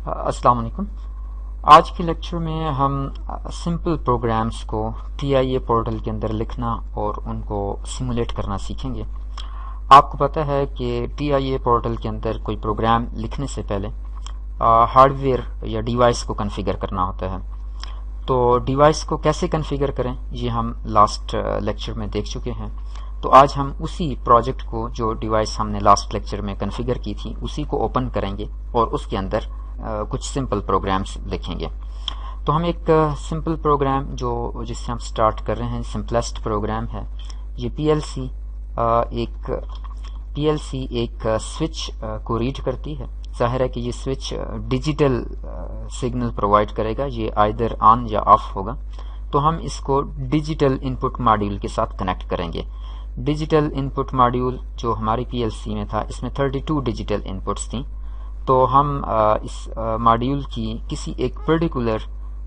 السلام علیکم۔ آج کے لیکچر میں ہم سمپل پروگرامز کو ٹی آئی اے پورٹل کے اندر لکھنا اور ان کو سیمولیٹ کرنا سیکھیں گے۔ آپ کو پتہ ہے کہ ٹی آئی اے پورٹل کے اندر کوئی پروگرام لکھنے سے پہلے ہارڈ ویئر یا ڈیوائس کو کنفیگر کرنا ہوتا ہے۔ تو ڈیوائس کو کیسے کنفیگر کریں یہ ہم لاسٹ لیکچر میں دیکھ چکے ہیں۔ تو آج ہم اسی پروجیکٹ کو جو ڈیوائس ہم نے لاسٹ لیکچر میں کنفیگر کی تھی اسی کو اوپن کریں گے اور اس کے اندر کچھ سمپل پروگرامز لکھیں گے۔ تو ہم ایک سمپل پروگرام جس سے ہم سٹارٹ کر رہے ہیں، سمپلیسٹ پروگرام ہے یہ پی ایل سی ایک سوئچ کو ریڈ کرتی ہے۔ ظاہر ہے کہ یہ سوئچ ڈیجیٹل سگنل پرووائڈ کرے گا، یہ آئدر آن یا آف ہوگا۔ تو ہم اس کو ڈیجیٹل ان پٹ ماڈیول کے ساتھ کنیکٹ کریں گے۔ ڈیجیٹل ان پٹ ماڈیول جو ہماری پی ایل سی میں تھا اس میں 32 ڈیجیٹل ان پٹس تھیں، تو ہم اس ماڈیول کی کسی ایک پرٹیکولر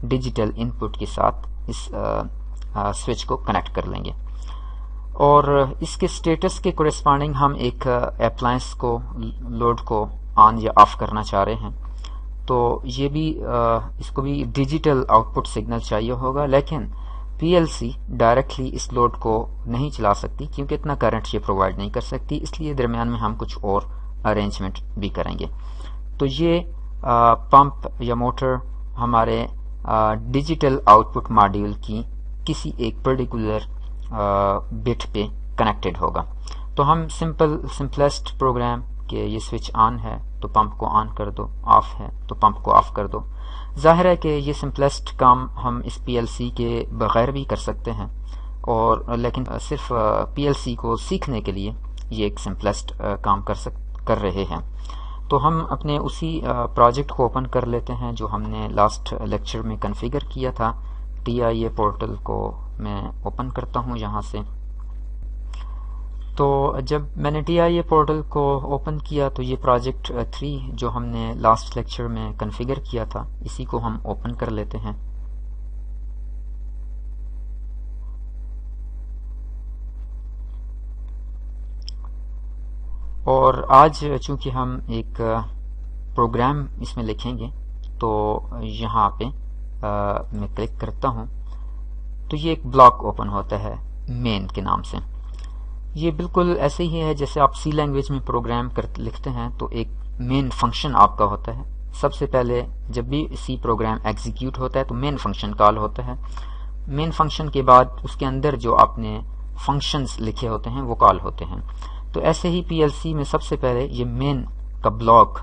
ڈیجیٹل ان پٹ کے ساتھ اس سوئچ کو کنیکٹ کر لیں گے، اور اس کے سٹیٹس کے کورسپونڈنگ ہم ایک اپلائنس کو لوڈ کو آن یا آف کرنا چاہ رہے ہیں۔ تو یہ بھی اس کو بھی ڈیجیٹل آؤٹ پٹ سگنل چاہیے ہوگا، لیکن پی ایل سی ڈائریکٹلی اس لوڈ کو نہیں چلا سکتی کیونکہ اتنا کرنٹ یہ پرووائڈ نہیں کر سکتی، اس لیے درمیان میں ہم کچھ اور ارینجمنٹ بھی کریں گے۔ تو یہ پمپ یا موٹر ہمارے ڈیجیٹل آؤٹ پٹ ماڈیول کی کسی ایک پرٹیکولر بٹ پہ کنیکٹڈ ہوگا۔ تو ہم سمپلیسٹ پروگرام کہ یہ سوئچ آن ہے تو پمپ کو آن کر دو، آف ہے تو پمپ کو آف کر دو۔ ظاہر ہے کہ یہ سمپلیسٹ کام ہم اس پی ایل سی کے بغیر بھی کر سکتے ہیں، اور لیکن صرف پی ایل سی کو سیکھنے کے لیے یہ ایک سمپلیسٹ کام کر رہے ہیں۔ تو ہم اپنے اسی پروجیکٹ کو اوپن کر لیتے ہیں جو ہم نے لاسٹ لیکچر میں کنفیگر کیا تھا۔ ٹی آئی اے پورٹل کو میں اوپن کرتا ہوں یہاں سے۔ تو جب میں نے ٹی آئی اے پورٹل کو اوپن کیا تو یہ پروجیکٹ 3 جو ہم نے لاسٹ لیکچر میں کنفیگر کیا تھا اسی کو ہم اوپن کر لیتے ہیں۔ اور آج چونکہ ہم ایک پروگرام اس میں لکھیں گے تو یہاں پہ میں کلک کرتا ہوں تو یہ ایک بلاک اوپن ہوتا ہے مین کے نام سے۔ یہ بالکل ایسے ہی ہے جیسے آپ سی لینگویج میں پروگرام لکھتے ہیں تو ایک مین فنکشن آپ کا ہوتا ہے۔ سب سے پہلے جب بھی سی پروگرام ایگزیکیوٹ ہوتا ہے تو مین فنکشن کال ہوتا ہے۔ مین فنکشن کے بعد اس کے اندر جو آپ نے فنکشنز لکھے ہوتے ہیں وہ کال ہوتے ہیں۔ تو ایسے ہی پی ایل سی میں سب سے پہلے یہ مین کا بلاک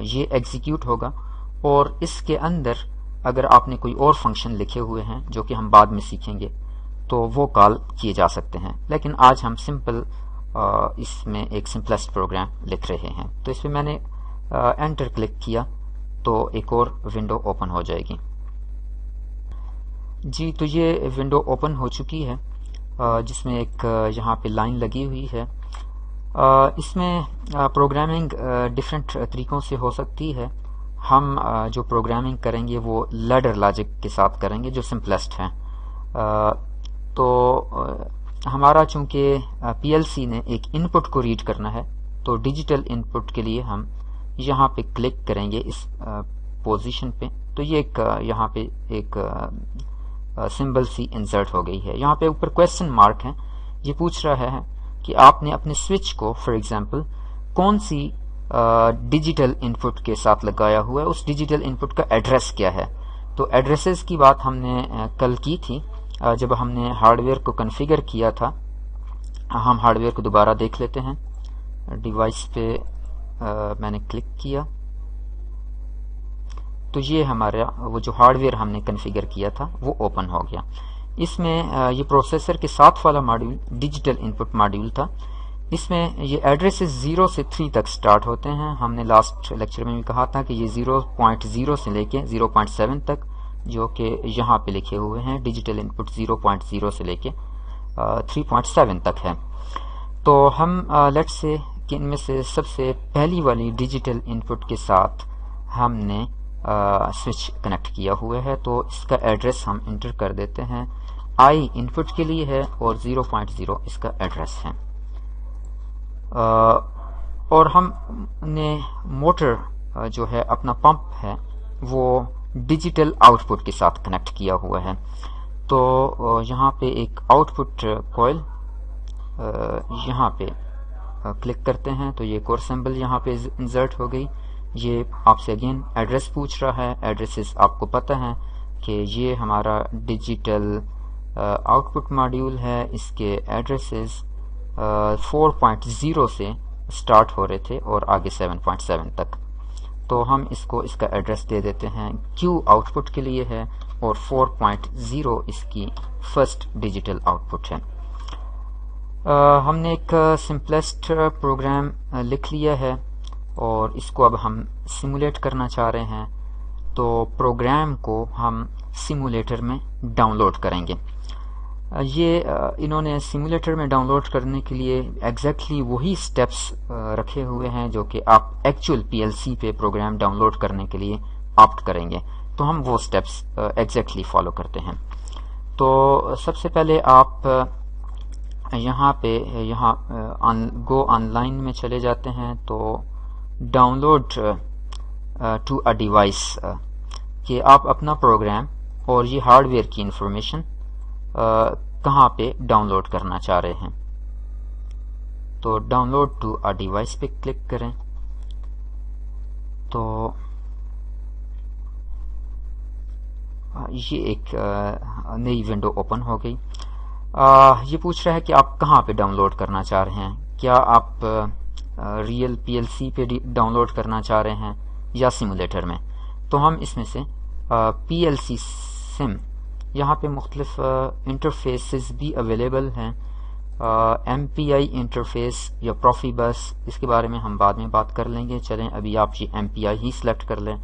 یہ ایگزیکیوٹ ہوگا، اور اس کے اندر اگر آپ نے کوئی اور فنکشن لکھے ہوئے ہیں جو کہ ہم بعد میں سیکھیں گے تو وہ کال کیے جا سکتے ہیں، لیکن آج ہم سمپل اس میں ایک سمپلیسٹ پروگرام لکھ رہے ہیں۔ تو اس پہ میں نے انٹر کلک کیا تو ایک اور ونڈو اوپن ہو جائے گی۔ جی تو یہ ونڈو اوپن ہو چکی ہے جس میں ایک یہاں پہ لائن لگی ہوئی ہے۔ اس میں پروگرامنگ ڈفرینٹ طریقوں سے ہو سکتی ہے۔ ہم جو پروگرامنگ کریں گے وہ لیڈر لاجک کے ساتھ کریں گے جو سمپلیسٹ ہے۔ تو ہمارا چونکہ پی ایل سی نے ایک ان پٹ کو ریڈ کرنا ہے تو ڈیجیٹل ان پٹ کے لیے ہم یہاں پہ کلک کریں گے اس پوزیشن پہ، تو یہ ایک یہاں پہ ایک سمبل سی انسرٹ ہو گئی ہے۔ یہاں پہ اوپر کویسچن مارک ہے، یہ پوچھ رہا ہے کہ آپ نے اپنے سوئچ کو فار ایگزامپل کون سی ڈیجیٹل ان پٹ کے ساتھ لگایا ہوا ہے، اس ڈیجیٹل ان پٹ کا ایڈریس کیا ہے۔ تو ایڈریسز کی بات ہم نے کل کی تھی جب ہم نے ہارڈ ویئر کو کنفیگر کیا تھا۔ ہم ہارڈ ویئر کو دوبارہ دیکھ لیتے ہیں۔ ڈیوائس پہ میں نے کلک کیا تو یہ ہمارا وہ جو ہارڈ ویئر ہم نے کنفیگر کیا تھا وہ اوپن ہو گیا۔ اس میں یہ پروسیسر کے ساتھ والا ماڈیول ڈیجیٹل ان پٹ ماڈیول تھا۔ اس میں یہ ایڈریسز 0 سے 3 تک سٹارٹ ہوتے ہیں۔ ہم نے لاسٹ لیکچر میں بھی کہا تھا کہ یہ 0.0 سے لے کے 0.7 تک جو کہ یہاں پہ لکھے ہوئے ہیں ڈیجیٹل ان پٹ 0.0 سے لے کے 3.7 تک ہے۔ تو ہم لیٹ سے کہ ان میں سے سب سے پہلی والی ڈیجیٹل ان پٹ کے ساتھ ہم نے سوئچ کنیکٹ کیا ہوا ہے، تو اس کا ایڈریس ہم انٹر کر دیتے ہیں۔ آئی ان پٹ کے لیے ہے اور 0.0 اس کا ایڈریس ہے۔ اور ہم نے موٹر جو ہے اپنا پمپ ہے وہ ڈیجیٹل آؤٹ پٹ کے ساتھ کنیکٹ کیا ہوا ہے. تو یہاں پہ ایک آؤٹ پٹ کوئل یہاں پہ کلک کرتے ہیں تو یہ کور سمبل یہاں پہ انسرٹ ہو گئی. یہ آپ سے اگین ایڈریس پوچھ رہا ہے. ایڈریسز آپ کو پتہ ہے کہ یہ ہمارا ڈیجیٹل آؤٹ پٹ ماڈیول ہے. اس کے ایڈریسز 4.0 سے سٹارٹ ہو رہے تھے اور آگے 7.7 تک. تو ہم اس کو اس کا ایڈریس دے دیتے ہیں. کیو آؤٹ پٹ کے لیے ہے اور 4.0 اس کی فرسٹ ڈیجیٹل آؤٹ پٹ ہے. ہم نے ایک سمپلیسٹ پروگرام لکھ لیا ہے اور اس کو اب ہم سیمولیٹ کرنا چاہ رہے ہیں. تو پروگرام کو ہم سیمولیٹر میں ڈاؤن لوڈ کریں گے. یہ انہوں نے سیمولیٹر میں ڈاؤن لوڈ کرنے کے لیے ایگزیکٹلی وہی سٹیپس رکھے ہوئے ہیں جو کہ آپ ایکچوئل پی ایل سی پہ پروگرام ڈاؤن لوڈ کرنے کے لیے آپٹ کریں گے. تو ہم وہ سٹیپس ایگزیکٹلی فالو کرتے ہیں. تو سب سے پہلے آپ یہاں گو آن لائن میں چلے جاتے ہیں. تو download to a device کہ آپ اپنا پروگرام اور یہ ہارڈ ویئر کی انفارمیشن کہاں پہ ڈاؤن لوڈ کرنا چاہ رہے ہیں. تو download to a device پہ کلک کریں. تو یہ ایک نئی ونڈو اوپن ہو گئی. یہ پوچھ رہا ہے کہ آپ کہاں پہ ڈاؤن لوڈ کرنا چاہ رہے ہیں. کیا آپ ریئل پی ایل سی پہ ڈاؤن لوڈ کرنا چاہ رہے ہیں یا سیمولیٹر میں. تو ہم اس میں سے پی ایل سی سم، یہاں پہ مختلف انٹرفیسز بھی اویلیبل ہیں. ایم پی آئی انٹرفیس یا پروفی بس، اس کے بارے میں ہم بعد میں بات کر لیں گے. چلیں ابھی آپ یہ ایم پی آئی ہی سلیکٹ کر لیں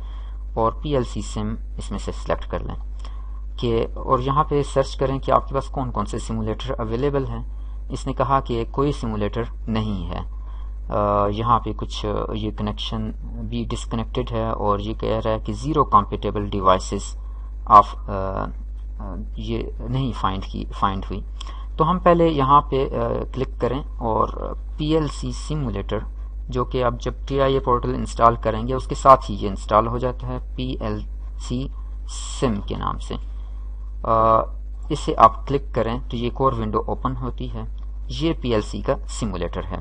اور پی ایل سی سم اس میں سے سلیکٹ کر لیں کہ اور یہاں پہ سرچ کریں کہ آپ کے پاس کون کون سے سیمولیٹر اویلیبل ہیں. اس نے کہا کہ کوئی سیمولیٹر نہیں ہے. یہاں پہ کچھ یہ کنیکشن بھی ڈسکنیکٹڈ ہے اور یہ کہہ رہا ہے کہ 0 کمپیٹیبل ڈیوائسز آف یہ نہیں فائنڈ ہوئی. تو ہم پہلے یہاں پہ کلک کریں اور پی ایل سی سیمولیٹر جو کہ آپ جب T I a portal install کریں گے اس کے ساتھ ہی یہ انسٹال ہو جاتا ہے پی ایل سی سم کے نام سے. اسے آپ کلک کریں تو یہ ایک اور ونڈو اوپن ہوتی ہے. یہ پی ایل سی کا سیمولیٹر ہے.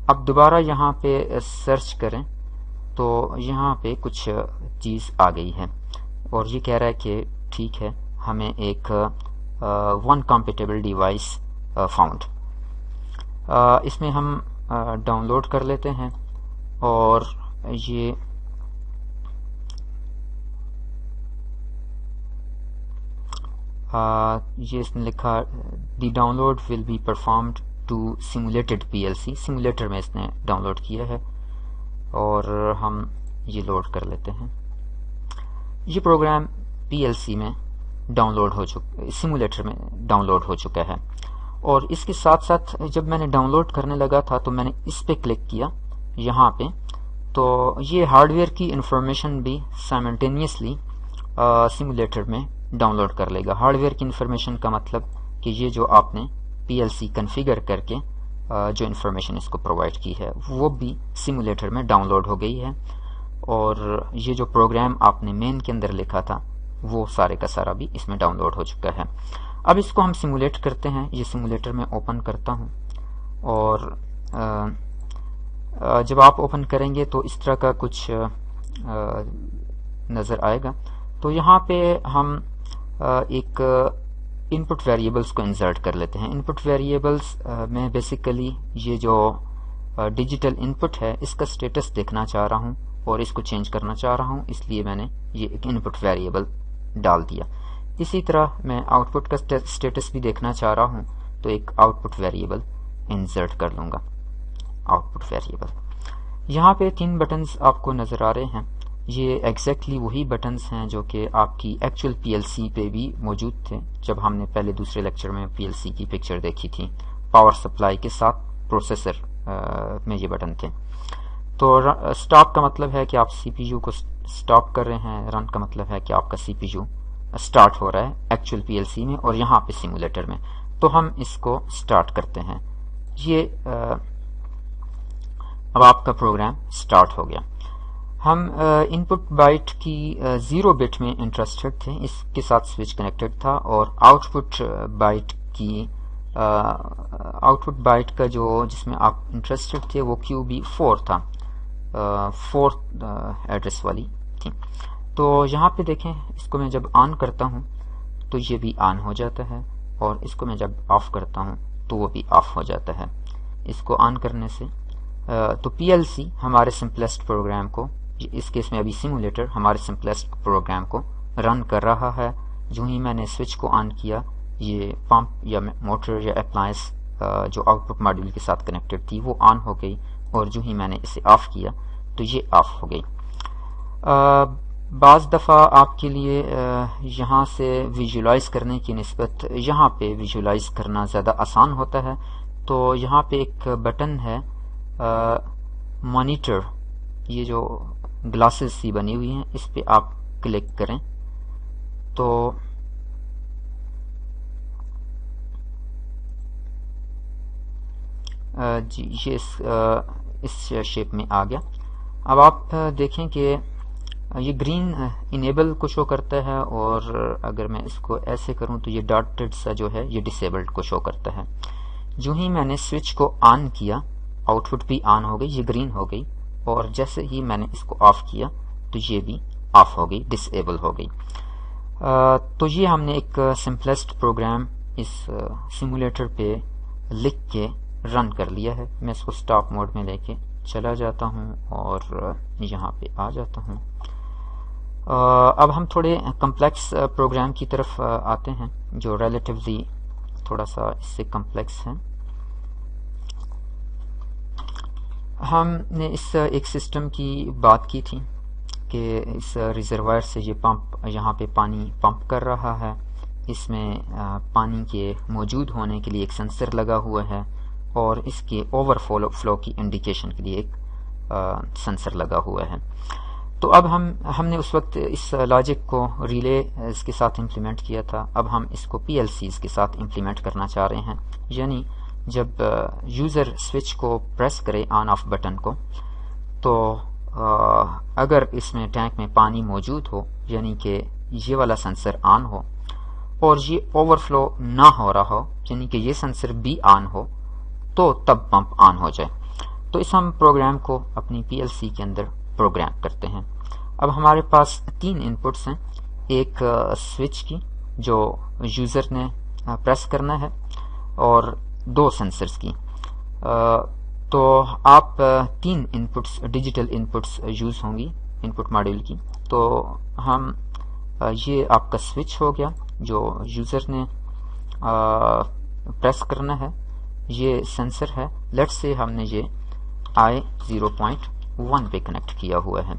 اب دوبارہ یہاں پہ سرچ کریں تو یہاں پہ کچھ چیز آ گئی ہے اور یہ کہہ رہا ہے کہ ٹھیک ہے ہمیں ایک 1 کمپیٹیبل ڈیوائس فاؤنڈ. اس میں ہم ڈاؤن لوڈ کر لیتے ہیں اور یہ اس نے لکھا the download will be performed to simulated P L C. Simulator میں اس نے ڈاؤن لوڈ کیا ہے اور ہم یہ لوڈ کر لیتے ہیں. یہ پروگرام پی ایل سی میں ڈاؤن لوڈ ہو چکا، سیمولیٹر میں ڈاؤن لوڈ ہو چکا ہے. اور اس کے ساتھ ساتھ جب میں نے ڈاؤن لوڈ کرنے لگا تھا تو میں نے اس پہ کلک کیا یہاں پہ. تو یہ ہارڈ ویئر کی انفارمیشن بھی سائملٹینیسلی سیمولیٹر میں ڈاؤن لوڈ کر لے گا. ہارڈ ویئر کی انفارمیشن کا مطلب کہ یہ جو آپ نے پی ایل سی کنفیگر کر کے جو انفارمیشن اس کو پرووائڈ کی ہے وہ بھی سیمولیٹر میں ڈاؤن لوڈ ہو گئی ہے. اور یہ جو پروگرام آپ نے مین کے اندر لکھا تھا وہ سارے کا سارا بھی اس میں ڈاؤن لوڈ ہو چکا ہے. اب اس کو ہم سیمولیٹ کرتے ہیں. یہ سیمولیٹر میں اوپن کرتا ہوں اور جب آپ اوپن کریں گے تو اس طرح کا کچھ نظر آئے گا. تو یہاں پہ ہم ایک ان پٹ ویریبلس کو انسرٹ کر لیتے ہیں. ان پٹ ویریبلس میں بیسیکلی یہ جو ڈیجیٹل ان پٹ ہے اس کا سٹیٹس دیکھنا چاہ رہا ہوں اور اس کو چینج کرنا چاہ رہا ہوں، اس لیے میں نے یہ ایک ان پٹ ویریبل ڈال دیا. اسی طرح میں آؤٹ پٹ کا سٹیٹس بھی دیکھنا چاہ رہا ہوں تو ایک آؤٹ پٹ ویریبل انسرٹ کر لوں گا. آؤٹ پٹ ویریبل یہاں پہ 3 بٹنز آپ کو نظر آ رہے ہیں. یہ ایگزیکٹلی وہی بٹنز ہیں جو کہ آپ کی ایکچوئل پی ایل سی پہ بھی موجود تھے جب ہم نے پہلے دوسرے لیکچر میں پی ایل سی کی پکچر دیکھی تھی. پاور سپلائی کے ساتھ پروسیسر میں یہ بٹن تھے. تو سٹاپ کا مطلب ہے کہ آپ سی پی یو کو سٹاپ کر رہے ہیں. رن کا مطلب ہے کہ آپ کا سی پی یو سٹارٹ ہو رہا ہے ایکچوئل پی ایل سی میں اور یہاں پہ سیمولیٹر میں. تو ہم اس کو سٹارٹ کرتے ہیں. یہ اب آپ کا پروگرام سٹارٹ ہو گیا. ہم ان پٹ بائٹ کی 0 بٹ میں انٹرسٹڈ تھے، اس کے ساتھ سوئچ کنیکٹڈ تھا، اور آؤٹ پٹ بائٹ کی آؤٹ پٹ بائٹ کا جو جس میں آپ انٹرسٹڈ تھے وہ QB4 تھا، 4 ایڈریس والی تھی۔ تو یہاں پہ دیکھیں، اس کو میں جب آن کرتا ہوں تو یہ بھی آن ہو جاتا ہے، اور اس کو میں جب آف کرتا ہوں تو وہ بھی آف ہو جاتا ہے۔ اس کو آن کرنے سے تو PLC ہمارے سمپلیسٹ پروگرام کو، اس کیس میں ابھی سیمولیٹر ہمارے سمپلیسٹ پروگرام کو رن کر رہا ہے۔ جو ہی میں نے سوئچ کو آن کیا، یہ پمپ یا موٹر یا اپلائنس جو آؤٹ پٹ ماڈیول کے ساتھ کنیکٹڈ تھی وہ آن ہو گئی، اور جو ہی میں نے اسے آف کیا تو یہ آف ہو گئی۔ بعض دفعہ آپ کے لیے یہاں سے ویژولائز کرنے کی نسبت یہاں پہ ویژولائز کرنا زیادہ آسان ہوتا ہے، تو یہاں پہ ایک بٹن ہے مانیٹر، یہ جو گلاسز سی بنی ہوئی ہیں اس پہ آپ کلک کریں تو جی یہ اس شیپ میں آ گیا۔ اب آپ دیکھیں کہ یہ گرین انیبل کو شو کرتا ہے، اور اگر میں اس کو ایسے کروں تو یہ ڈاٹڈ سا جو ہے یہ ڈسیبلڈ کو شو کرتا ہے۔ جو ہی میں نے سوئچ کو آن کیا، آؤٹ پٹ بھی آن ہو گئی، یہ گرین ہو گئی، اور جیسے ہی میں نے اس کو آف کیا تو یہ بھی آف ہو گئی، ڈسیبل ہو گئی۔ تو یہ ہم نے ایک سمپلیسٹ پروگرام اس سیمولیٹر پہ لکھ کے رن کر لیا ہے۔ میں اس کو سٹاپ موڈ میں لے کے چلا جاتا ہوں اور یہاں پہ آ جاتا ہوں۔ اب ہم تھوڑے کمپلیکس پروگرام کی طرف آتے ہیں جو ریلیٹیولی تھوڑا سا اس سے کمپلیکس ہے۔ ہم نے اس ایک سسٹم کی بات کی تھی کہ اس ریزروائر سے یہ پمپ یہاں پہ پانی پمپ کر رہا ہے، اس میں پانی کے موجود ہونے کے لیے ایک سینسر لگا ہوا ہے، اور اس کے اوور فلو کی انڈیکیشن کے لیے ایک سینسر لگا ہوا ہے۔ تو اب ہم نے اس وقت اس لاجک کو ریلے اس کے ساتھ امپلیمنٹ کیا تھا، اب ہم اس کو PLCs کے ساتھ امپلیمنٹ کرنا چاہ رہے ہیں، یعنی جب یوزر سوئچ کو پریس کرے آن آف بٹن کو، تو اگر اس میں ٹینک میں پانی موجود ہو، یعنی کہ یہ والا سینسر آن ہو اور یہ اوور فلو نہ ہو رہا ہو، یعنی کہ یہ سینسر بھی آن ہو، تو تب پمپ آن ہو جائے۔ تو اس ہم پروگرام کو اپنی PLC کے اندر پروگرام کرتے ہیں۔ اب ہمارے پاس 3 انپٹس ہیں، ایک سوئچ کی جو یوزر نے پریس کرنا ہے، اور 2 سینسرز کی۔ تو آپ 3 انپٹس ڈیجیٹل انپٹس یوز ہوں گی انپٹ ماڈیول کی۔ تو ہم یہ آپ کا سوئچ ہو گیا جو یوزر نے پریس کرنا ہے، یہ سینسر ہے، لیٹ سے ہم نے یہ I0.1 پہ کنیکٹ کیا ہوا ہے،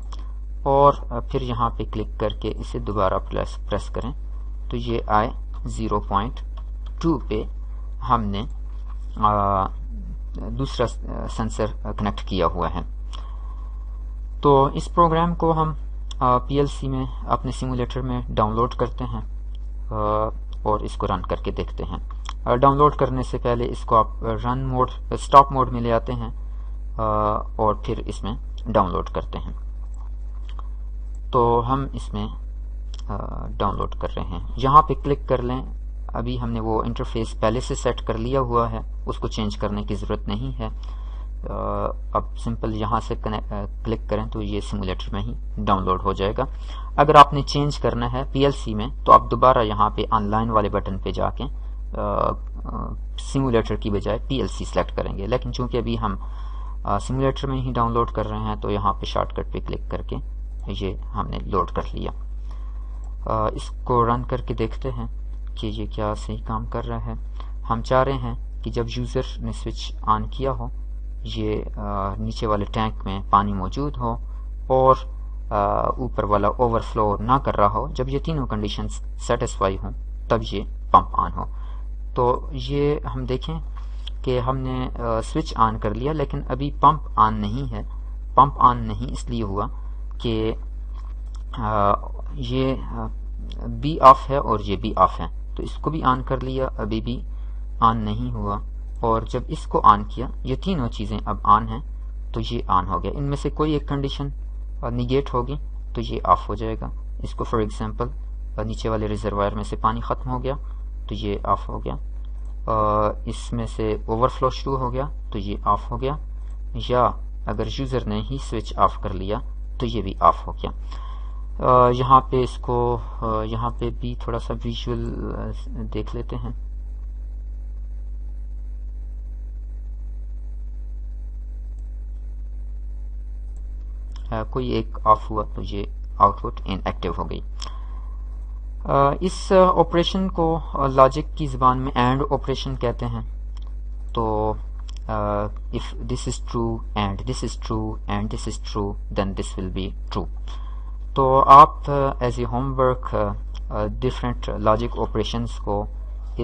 اور پھر یہاں پہ کلک کر کے اسے دوبارہ پریس کریں تو یہ I0.2 پہ ہم نے دوسرا سینسر کنیکٹ کیا ہوا ہے۔ تو اس پروگرام کو ہم PLC میں اپنے سیمولیٹر میں ڈاؤن لوڈ کرتے ہیں اور اس کو رن کر کے دیکھتے ہیں۔ ڈاؤن لوڈ کرنے سے پہلے اس کو آپ رن موڈ سٹاپ موڈ میں لے آتے ہیں اور پھر اس میں ڈاؤن لوڈ کرتے ہیں۔ تو ہم اس میں ڈاؤن لوڈ کر رہے ہیں، یہاں پہ کلک کر لیں۔ ابھی ہم نے وہ انٹرفیس پہلے سے سیٹ کر لیا ہوا ہے، اس کو چینج کرنے کی ضرورت نہیں ہے۔ اب سمپل یہاں سے کلک کریں تو یہ سیمولیٹر میں ہی ڈاؤن لوڈ ہو جائے گا۔ اگر آپ نے چینج کرنا ہے PLC میں تو آپ دوبارہ یہاں پہ آن لائن والے بٹن پہ جا کے سیمولیٹر کی بجائے PLC سلیکٹ کریں گے، لیکن چونکہ ابھی ہم سیمولیٹر میں ہی ڈاؤن لوڈ کر رہے ہیں تو یہاں پہ شارٹ کٹ پہ کلک کر کے یہ ہم نے لوڈ کر لیا۔ اس کو رن کر کے دیکھتے ہیں کہ یہ کیا صحیح کام کر رہا ہے۔ ہم چاہ رہے ہیں کہ جب یوزر نے سوئچ آن کیا ہو، یہ نیچے والے ٹینک میں پانی موجود ہو اور اوپر والا اوور فلو نہ کر رہا ہو۔ جب یہ تینوں کنڈیشنز سیٹسفائی ہوں تب یہ پمپ آن ہو۔ تو یہ ہم دیکھیں کہ ہم نے سوئچ آن کر لیا لیکن ابھی پمپ آن نہیں ہے۔ پمپ آن نہیں اس لیے ہوا کہ یہ بھی آف ہے اور یہ بھی آف ہے، تو اس کو بھی آن کر لیا، ابھی بھی آن نہیں ہوا، اور جب اس کو آن کیا یہ تینوں چیزیں اب آن ہیں تو یہ آن ہو گیا۔ ان میں سے کوئی ایک کنڈیشن نگیٹ ہوگی تو یہ آف ہو جائے گا. اس کو فار ایگزامپل نیچے والے ریزروائر میں سے پانی ختم ہو گیا تو یہ آف ہو گیا, اس میں سے اوور فلو شروع ہو گیا تو یہ آف ہو گیا, یا اگر یوزر نے ہی سوئچ آف کر لیا تو یہ بھی آف ہو گیا. یہاں پہ اس کو یہاں پہ بھی تھوڑا سا ویژول دیکھ لیتے ہیں. کوئی ایک آف ہوا تو یہ آؤٹ پٹ ان ایکٹیو ہو گئی. اس آپریشن کو لاجک کی زبان میں اینڈ آپریشن کہتے ہیں. تو if this is true and this is true and this is true then this will be true. تو آپ as a home work different logic operations کو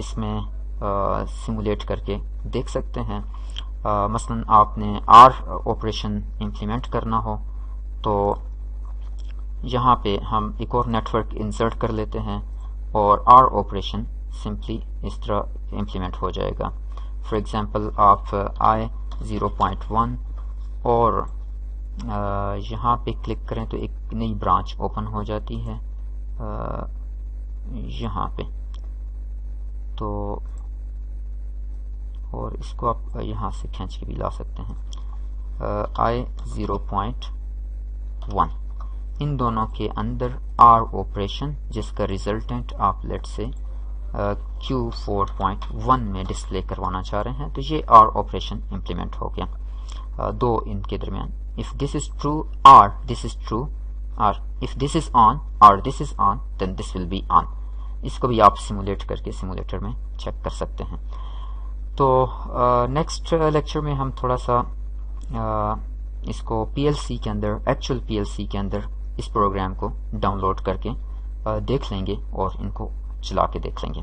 اس میں سیمولیٹ کر کے دیکھ سکتے ہیں. مثلا آپ نے آر آپریشن امپلیمنٹ کرنا ہو تو یہاں پہ ہم ایک اور نیٹ ورک انسرٹ کر لیتے ہیں اور آر آپریشن سمپلی اس طرح امپلیمنٹ ہو جائے گا. فار ایگزامپل آپ آئی 0.1 اور یہاں پہ کلک کریں تو ایک نئی برانچ اوپن ہو جاتی ہے یہاں پہ. تو اور اس کو آپ یہاں سے کھینچ کے بھی لا سکتے ہیں. آئی 0.1 ان دونوں کے اندر آر آپریشن جس کا ریزلٹنٹ آپ لیٹ سے Q4.1 میں ڈسپلے کروانا چاہ رہے ہیں تو یہ آر آپریشن امپلیمنٹ ہو گیا. دو ان کے درمیان if this is true or this is true or if this is on or this is on then this will be on. اس کو بھی آپ سیمولیٹ کر کے سیمولیٹر میں چیک کر سکتے ہیں. تو نیکسٹ لیکچر میں ہم تھوڑا سا اس کو پی ایل سی کے اندر ایکچوئل پی ایل سی کے اندر اس پروگرام کو ڈاؤن لوڈ کر کے دیکھ لیں گے اور ان کو چلا کے دیکھ لیں گے.